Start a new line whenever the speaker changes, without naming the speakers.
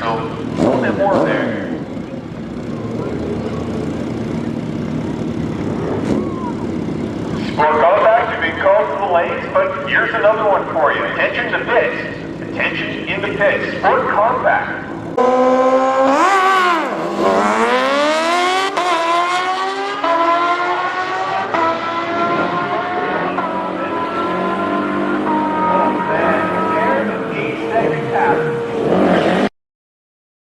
so a little bit more there. Sport contact, you've been called to the lanes, but here's another one for you. Attention to pits. Attention in the pits. Sport contact.